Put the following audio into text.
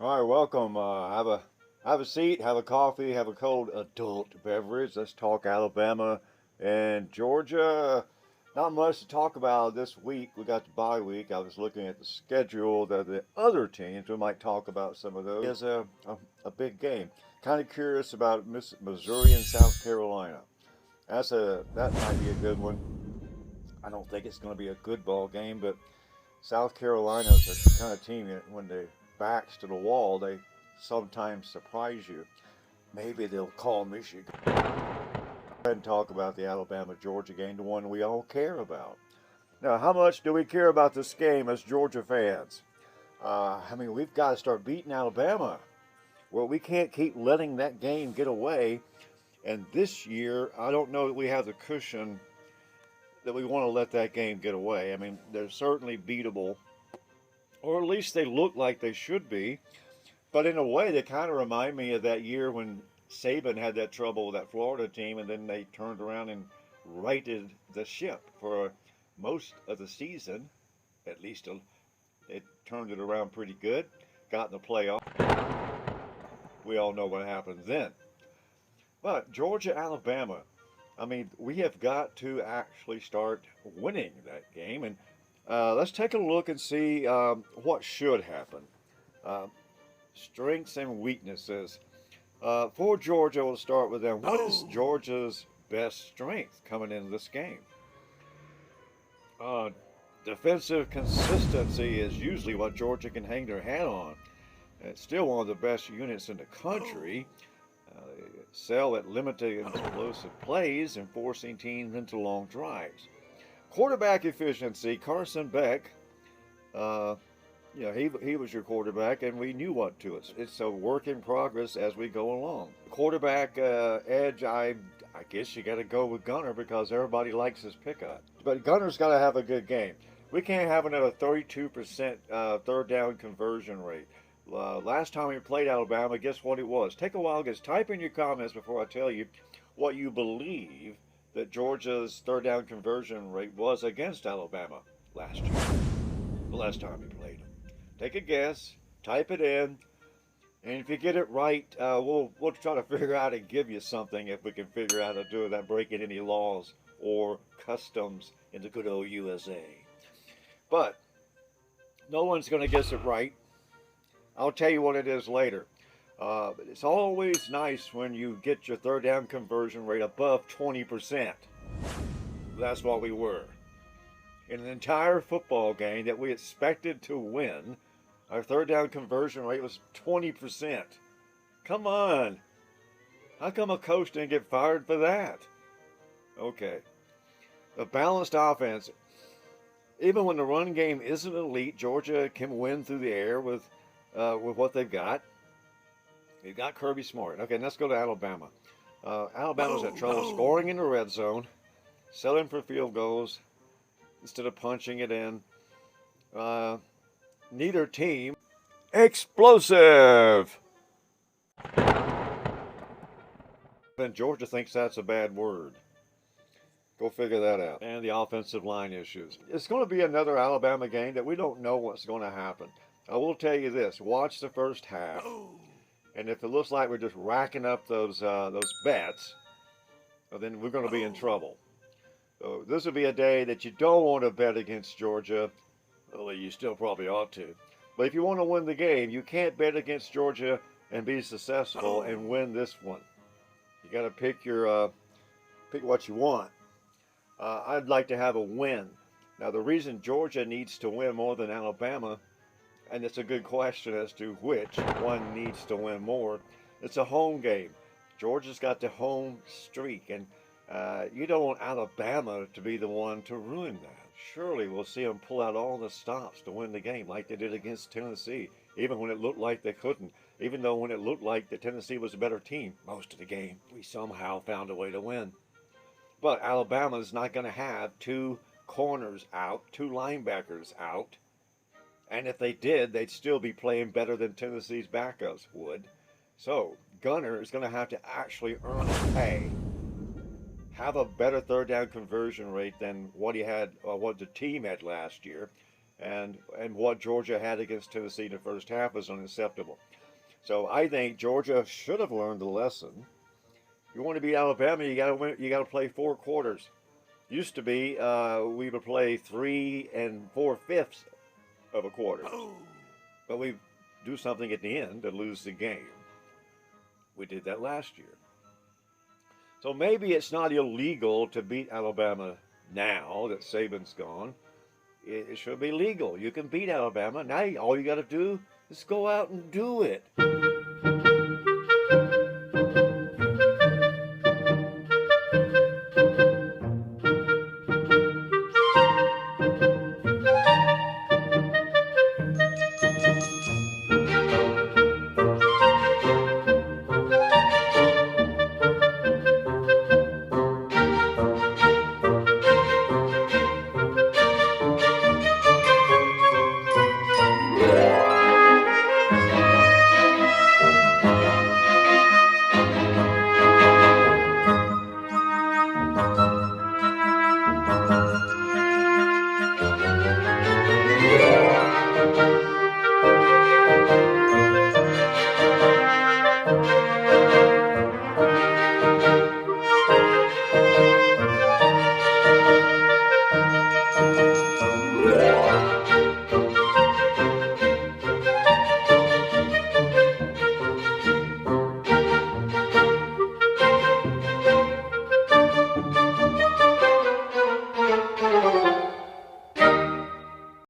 All right, welcome. Have a seat, have a coffee, have a cold adult beverage. Let's talk Alabama and Georgia. Not much to talk about this week. We got the bye week. I was looking at the schedule of the other teams. We might talk about some of those. It's a big game. Kind of curious about Missouri and South Carolina. That might be a good one. I don't think it's going to be a good ball game, but South Carolina is the kind of team that when they backs to the wall, they sometimes surprise you. Maybe they'll call Michigan. Go ahead and talk about the Alabama-Georgia game, the one we all care about. Now, how much do we care about this game as Georgia fans? We've got to start beating Alabama. Well, we can't keep letting that game get away. And this year, I don't know that we have the cushion that we want to let that game get away. I mean, they're certainly beatable, or at least they look like they should be. But in a way, they kind of remind me of that year when Saban had that trouble with that Florida team, and then they turned around and righted the ship for most of the season. At least it turned it around pretty good, got in the playoff. We all know what happened then. But Georgia, Alabama, we have got to actually start winning that game. And let's take a look and see what should happen. Strengths and weaknesses. For Georgia, we'll start with them. What is Georgia's best strength coming into this game? Defensive consistency is usually what Georgia can hang their hat on. It's still one of the best units in the country. They excel at limiting explosive plays and forcing teams into long drives. Quarterback efficiency, Carson Beck, he was your quarterback, and we knew what to it. It's a work in progress as we go along. Quarterback edge, I guess you got to go with Gunner because everybody likes his pickup. But Gunner's got to have a good game. We can't have another 32% third down conversion rate. Last time we played Alabama, guess what it was? Take a while, guys. Type in your comments before I tell you what you believe that Georgia's third down conversion rate was against Alabama last year. The last time we played them. Take a guess, type it in, and if you get it right, we'll try to figure out and give you something if we can figure out how to do it without breaking any laws or customs in the good old USA. But no one's going to guess it right. I'll tell you what it is later. But it's always nice when you get your third down conversion rate above 20%. That's what we were. In an entire football game that we expected to win, our third down conversion rate was 20%. Come on. How come a coach didn't get fired for that? Okay. A balanced offense. Even when the run game isn't elite, Georgia can win through the air with what they've got. They've got Kirby Smart. Okay, let's go to Alabama. Alabama's had trouble scoring in the red zone, settling for field goals instead of punching it in. Neither team explosive. And Georgia thinks that's a bad word. Go figure that out. And the offensive line issues. It's going to be another Alabama game that we don't know what's going to happen. I will tell you this: watch the first half, and if it looks like we're just racking up those bets, well, then we're going to be in trouble. So this will be a day that you don't want to bet against Georgia. Well, you still probably ought to. But if you want to win the game, you can't bet against Georgia and be successful and win this one. You got to pick what you want. I'd like to have a win. Now, the reason Georgia needs to win more than Alabama, and it's a good question as to which one needs to win more, it's a home game. Georgia's got the home streak, and you don't want Alabama to be the one to ruin that. Surely we'll see them pull out all the stops to win the game like they did against Tennessee, even when it looked like they couldn't. Even though when it looked like that Tennessee was a better team most of the game, we somehow found a way to win. But Alabama's not going to have two corners out, two linebackers out. And if they did, they'd still be playing better than Tennessee's backups would. So Gunner is going to have to actually earn his pay, have a better third down conversion rate than what he had, or what the team had last year, and what Georgia had against Tennessee in the first half was unacceptable. So I think Georgia should have learned the lesson. You want to beat Alabama, you got to win. You got to play 4 quarters. Used to be we would play 3 4/5 of a quarter, but we do something at the end to lose the game. We did that last year. So maybe it's not illegal to beat Alabama now that Saban's gone. It should be legal. You can beat Alabama. Now all you got to do is go out and do it.